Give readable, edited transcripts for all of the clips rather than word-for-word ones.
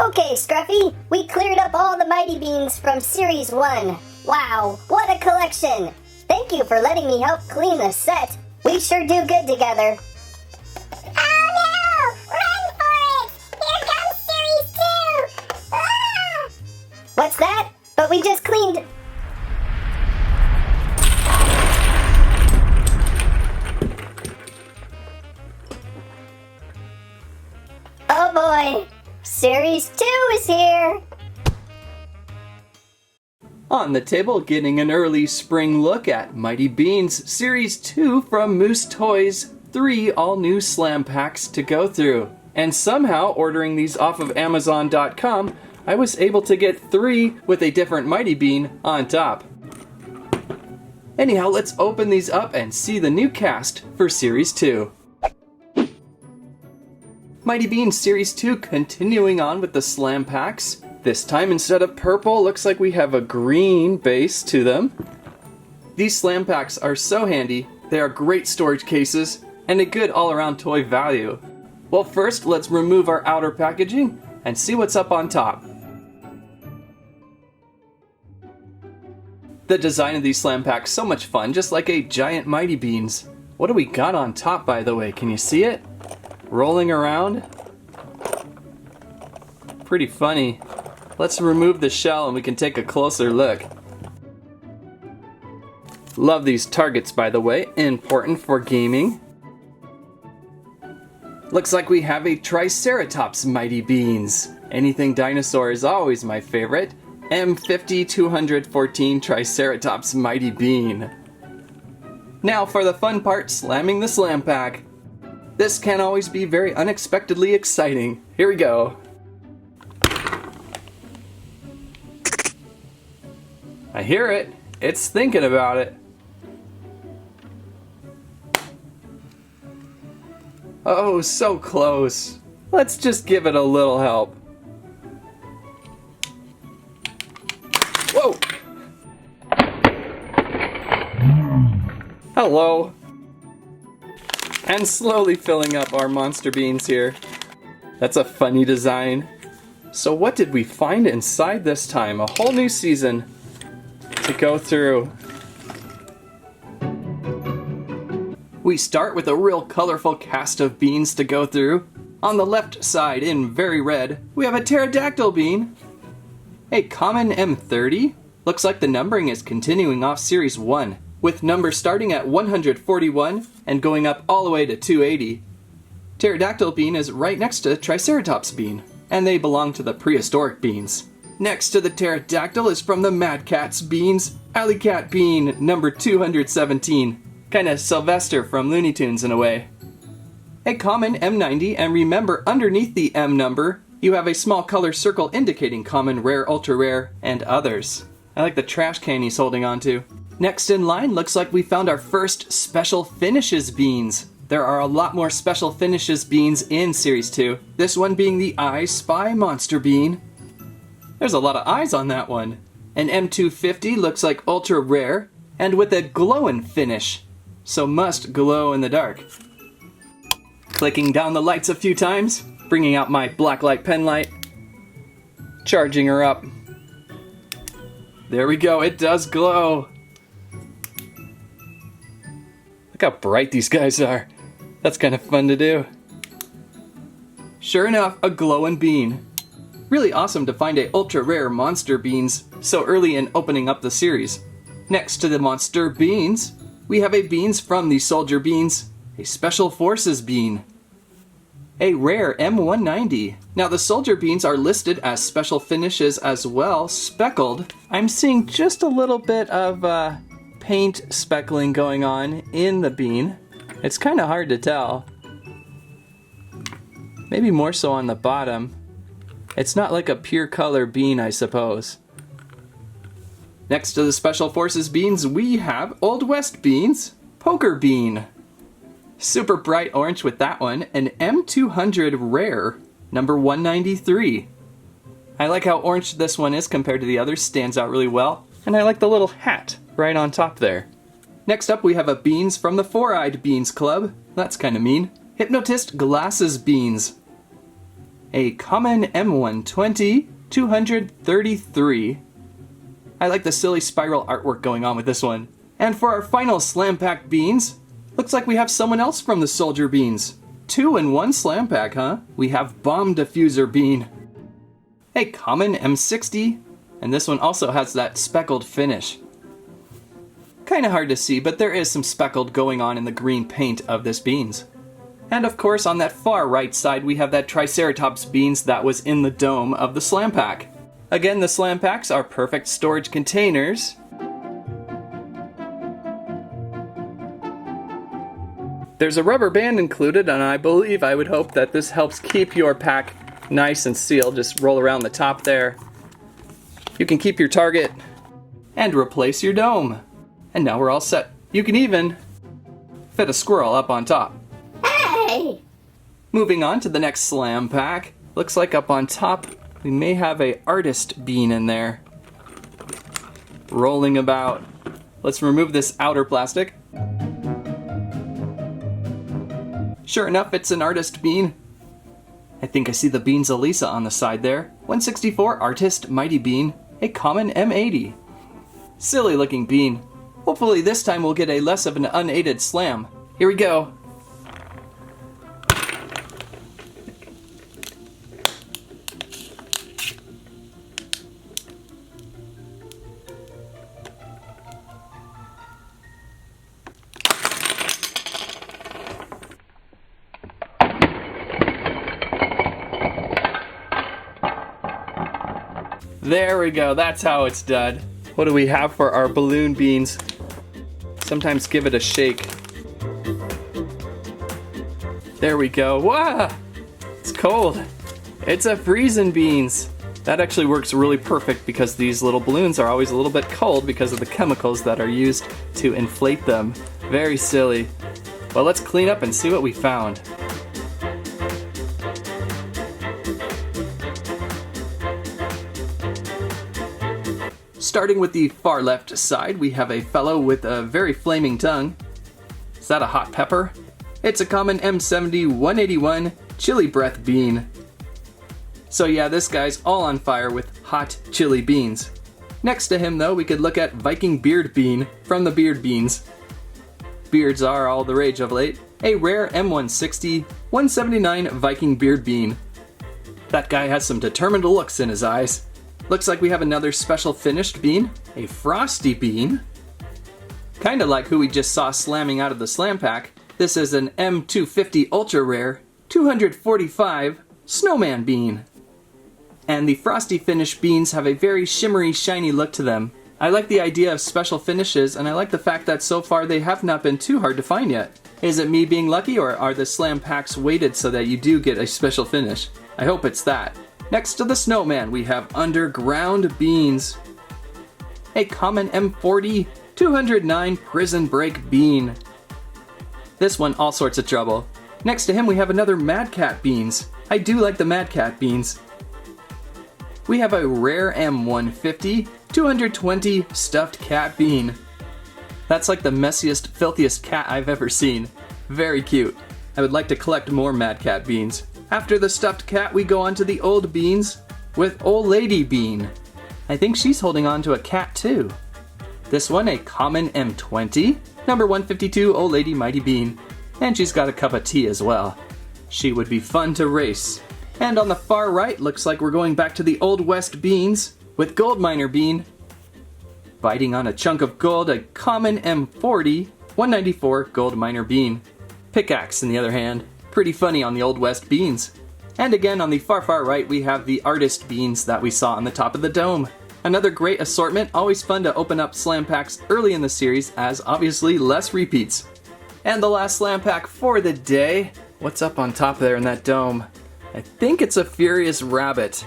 Okay, Scruffy, we cleared up all the Mighty Beans from Series 1. Wow, what a collection! Thank you for letting me help clean the set. We sure do good together. Oh no! Run for it! Here comes Series 2! Ah! What's that? But we just cleaned... Oh boy! Series 2 is here! On the table, getting an early spring look at Mighty Beanz Series 2 from Moose Toys. 3 all-new slam packs to go through. And somehow, ordering these off of Amazon.com, I was able to get 3 with a different Mighty Bean on top. Anyhow, let's open these up and see the new cast for Series 2. Mighty Beanz Series 2 continuing on with the slam packs. This time, instead of purple, looks like we have a green base to them. These slam packs are so handy. They are great storage cases and a good all-around toy value. Well, first, let's remove our outer packaging and see what's up on top. The design of these slam packs, so much fun, just like a giant Mighty Beanz. What do we got on top, by the way? Can you see it? Rolling around? Pretty funny. Let's remove the shell and we can take a closer look. Love these targets, by the way, important for gaming. Looks like we have a Triceratops Mighty Beanz. Anything dinosaur is always my favorite. M50-214 Triceratops Mighty Bean. Now for the fun part, slamming the slam pack. This can always be very unexpectedly exciting. Here we go. I hear it. It's thinking about it. Oh, so close. Let's just give it a little help. Whoa! Hello. And slowly filling up our monster beans here. That's a funny design. So what did we find inside this time? A whole new season to go through. We start with a real colorful cast of beans to go through. On the left side, in very red, we have a pterodactyl bean. A common M30. Looks like the numbering is continuing off Series 1, with numbers starting at 141 and going up all the way to 280. Pterodactyl bean is right next to Triceratops bean, and they belong to the Prehistoric beans. Next to the pterodactyl is from the Mad Catz beans, Alley Cat bean number 217. Kinda Sylvester from Looney Tunes in a way. A common M90, and remember underneath the M number, you have a small color circle indicating common, rare, ultra rare, and others. I like the trash can he's holding onto. Next in line, looks like we found our first Special Finishes beans. There are a lot more Special Finishes beans in Series 2. This one being the I Spy Monster bean. There's a lot of eyes on that one. An M250 looks like ultra rare, and with a Glowin finish, so must glow in the dark. Clicking down the lights a few times, bringing out my blacklight pen light, charging her up. There we go, it does glow. Look how bright these guys are. That's kind of fun to do. Sure enough, a Glowin bean. Really awesome to find a ultra rare monster beans so early in opening up the series. Next to the monster beans, we have a beans from the Soldier Beans, a Special Forces bean. A rare M190. Now the Soldier Beans are listed as Special Finishes as well, Speckled. I'm seeing just a little bit of paint speckling going on in the bean. It's kind of hard to tell. Maybe more so on the bottom. It's not like a pure color bean, I suppose. Next to the Special Forces beans, we have Old West beans, Poker bean. Super bright orange with that one, an M200 rare, number 193. I like how orange this one is compared to the others, stands out really well. And I like the little hat right on top there. Next up we have a beans from the Four-Eyed Beans Club. That's kind of mean. Hypnotist Glasses beans. a common M120, 233. I like the silly spiral artwork going on with this one. And for our final slam pack beans, looks like we have someone else from the soldier beans. 2 in 1 slam pack, huh? We have bomb diffuser bean. A common M60, and this one also has that speckled finish. Kinda hard to see, but there is some speckled going on in the green paint of this beans. And of course, on that far right side, we have that Triceratops beans that was in the dome of the slam pack. Again, the slam packs are perfect storage containers. There's a rubber band included, and I would hope that this helps keep your pack nice and sealed. Just roll around the top there. You can keep your target and replace your dome. And now we're all set. You can even fit a squirrel up on top. Hey! Moving on to the next slam pack. Looks like up on top we may have a artist bean in there. Rolling about. Let's remove this outer plastic. Sure enough, it's an artist bean. I think I see the Beanz Elisa on the side there. 164 Artist Mighty Bean, a common M80. Silly looking bean. Hopefully this time we'll get a less of an unaided slam. Here we go. There we go, that's how it's done. What do we have for our balloon beans? Sometimes give it a shake. There we go. Wow! It's cold. It's a Freezin beans. That actually works really perfect because these little balloons are always a little bit cold because of the chemicals that are used to inflate them. Very silly. Well, let's clean up and see what we found. Starting with the far left side, we have a fellow with a very flaming tongue. Is that a hot pepper? It's a common M70 181 chili breath bean. So yeah, this guy's all on fire with hot chili beans. Next to him though, we could look at Viking beard bean from the beard beans. Beards are all the rage of late. A rare M160 179 Viking beard bean. That guy has some determined looks in his eyes. Looks like we have another special finished bean, a Frosty bean. Kinda like who we just saw slamming out of the slam pack. This is an M250 ultra rare, 245 snowman bean. And the Frosty finish beans have a very shimmery, shiny look to them. I like the idea of special finishes, and I like the fact that so far they have not been too hard to find yet. Is it me being lucky, or are the slam packs weighted so that you do get a special finish? I hope it's that. Next to the snowman, we have underground beans. A common M40 209 prison break bean. This one, all sorts of trouble. Next to him, we have another Mad Cat beans. I do like the Mad Cat beans. We have a rare M150 220 stuffed cat bean. That's like the messiest, filthiest cat I've ever seen. Very cute. I would like to collect more Mad Cat beans. After the stuffed cat, we go on to the old beans with Old Lady Bean. I think she's holding on to a cat too. This one, a common M20, number 152 Old Lady Mighty Bean. And she's got a cup of tea as well. She would be fun to race. And on the far right, looks like we're going back to the Old West beans with Gold Miner Bean. Biting on a chunk of gold, a common M40, 194 Gold Miner Bean. Pickaxe in the other hand. Pretty funny on the Old West beans. And again on the far right we have the artist beans that we saw on the top of the dome. Another great assortment, always fun to open up slam packs early in the series as obviously less repeats. And the last slam pack for the day. What's up on top there in that dome? I think it's a Furious Rabbit.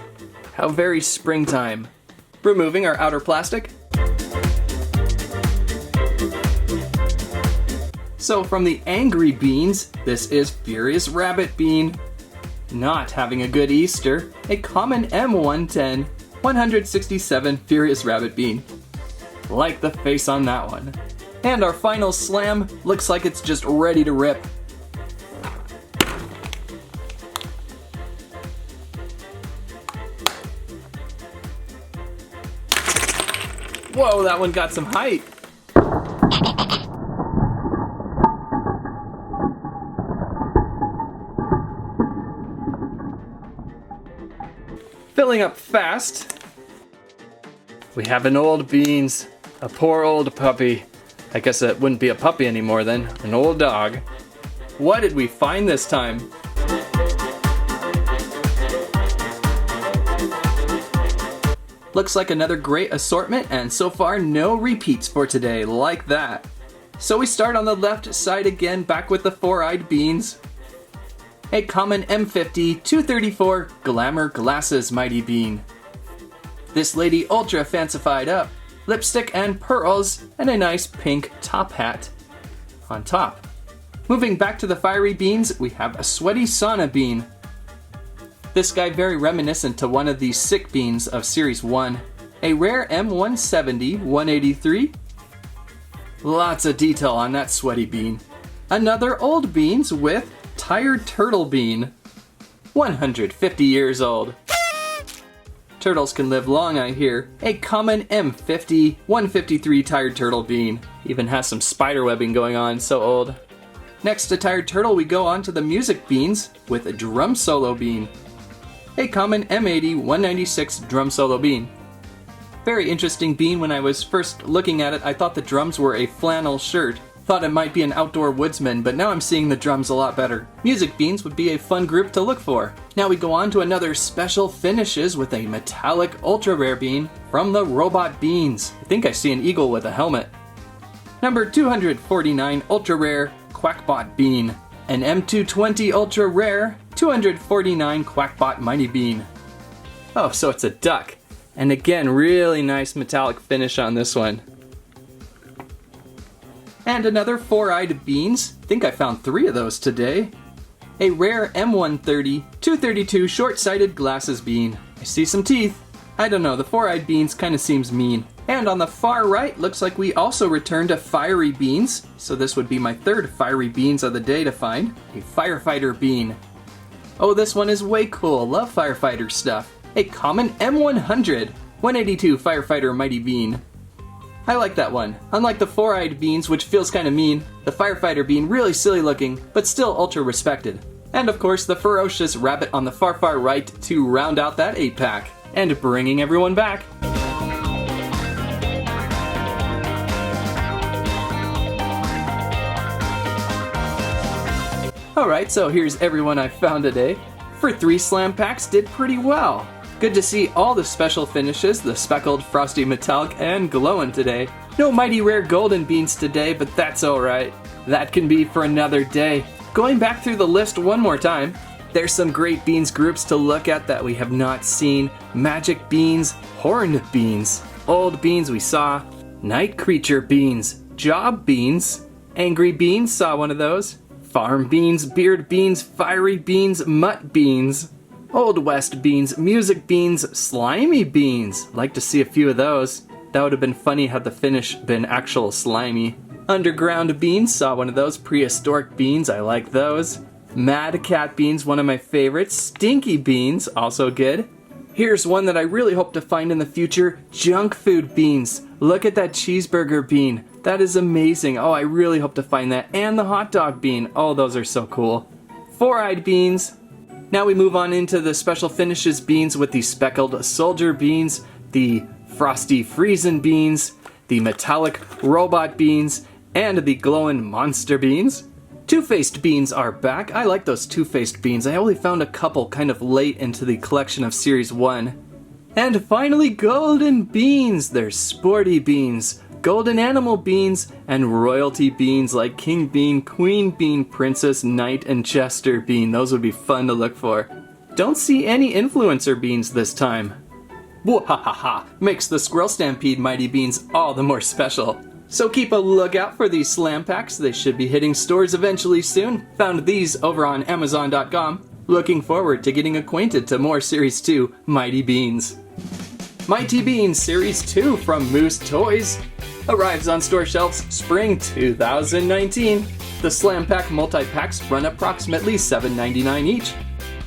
How very springtime. Removing our outer plastic. So from the Angry Beans, this is Furious Rabbit Bean. Not having a good Easter, a common M110, 167 Furious Rabbit Bean. Like the face on that one. And our final slam looks like it's just ready to rip. Whoa, that one got some height. Filling up fast. We have an old Beanz, a poor old puppy. I guess it wouldn't be a puppy anymore then, an old dog. What did we find this time? Looks like another great assortment, and so far no repeats for today, like that. So we start on the left side again, back with the four-eyed Beanz. A common M50 234 Glamour Glasses Mighty Bean. This lady ultra fancified up, lipstick and pearls, and a nice pink top hat on top. Moving back to the fiery Beanz, we have a sweaty sauna bean. This guy very reminiscent to one of the sick beans of Series 1. A rare M170 183. Lots of detail on that sweaty bean. Another old Beanz with Tired Turtle Bean. 150 years old. Turtles can live long, I hear. A common M50 153 Tired Turtle Bean. Even has some spider webbing going on, so old. Next to Tired Turtle, we go on to the music Beanz with a drum solo bean. A common M80 196 drum solo bean. Very interesting bean. When I was first looking at it, I thought the drums were a flannel shirt. Thought it might be an outdoor woodsman, but now I'm seeing the drums a lot better. Music Beanz would be a fun group to look for. Now we go on to another special finishes with a metallic ultra rare bean from the Robot Beanz. I think I see an eagle with a helmet. Number 249 ultra rare Quackbot Bean. An M220 ultra rare 249 Quackbot Mighty Bean. Oh, so it's a duck. And again, really nice metallic finish on this one. And another four-eyed Beanz. I think I found 3 of those today. A rare M130 232 short-sighted glasses bean. I see some teeth. I don't know, the four-eyed Beanz kind of seems mean. And on the far right, looks like we also returned a fiery Beanz. So this would be my third fiery Beanz of the day to find. A firefighter bean. Oh, this one is way cool. Love firefighter stuff. A common M100 182 firefighter mighty bean. I like that one. Unlike the four-eyed Beanz, which feels kind of mean, the firefighter bean really silly looking, but still ultra respected. And of course, the ferocious rabbit on the far right to round out that 8-pack. And bringing everyone back. Alright, so here's everyone I found today. For 3 slam packs, did pretty well. Good to see all the special finishes, the Speckled, Frosty, Metallic, and Glowin today. No mighty rare golden Beanz today, but that's alright. That can be for another day. Going back through the list one more time, there's some great Beanz groups to look at that we have not seen. Magic Beanz, Horned Beanz, Old Beanz we saw, Night Creature Beanz, Job Beanz, Angry Beanz, saw one of those, Farm Beanz, Beard Beanz, Fiery Beanz, Mutt Beanz, Old West Beanz, Music Beanz, Slimy Beanz. Like to see a few of those. That would have been funny had the finish been actual slimy. Underground Beanz, saw one of those. Prehistoric Beanz, I like those. Mad Cat Beanz, one of my favorites. Stinky Beanz, also good. Here's one that I really hope to find in the future. Junk Food Beanz. Look at that cheeseburger bean. That is amazing. Oh, I really hope to find that. And the hot dog bean. Oh, those are so cool. Four-eyed Beanz. Now we move on into the special finishes Beanz with the Speckled Soldier Beanz, the Frosty Freezin Beanz, the Metallic Robot Beanz, and the Glowin Monster Beanz. Two-faced Beanz are back. I like those two-faced Beanz. I only found a couple kind of late into the collection of Series 1. And finally, Golden Beanz. There's Sporty Beanz, Golden Animal Beanz, and Royalty Beanz like King Bean, Queen Bean, Princess, Knight, and Chester Bean. Those would be fun to look for. Don't see any Influencer Beanz this time. Wahahaha! Makes the SquirrelStampede Mighty Beanz all the more special. So keep a lookout for these slam packs. They should be hitting stores eventually soon. Found these over on Amazon.com. Looking forward to getting acquainted to more Series 2 Mighty Beanz. Mighty Beanz Series 2 from Moose Toys arrives on store shelves spring 2019. The Slam Pack multi-packs run approximately $7.99 each.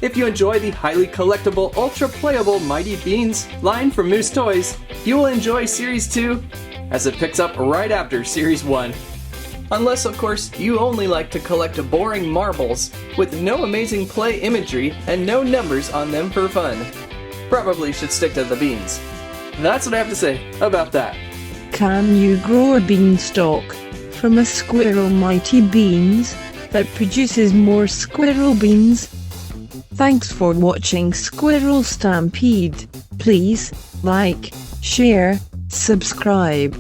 If you enjoy the highly collectible, ultra playable Mighty Beanz line from Moose Toys, you will enjoy Series 2 as it picks up right after Series 1. Unless, of course, you only like to collect boring marbles with no amazing play imagery and no numbers on them for fun. Probably should stick to the beans. That's what I have to say about that. Can you grow a beanstalk from a squirrel mighty beans that produces more squirrel beans? Thanks for watching Squirrel Stampede. Please like, share, subscribe.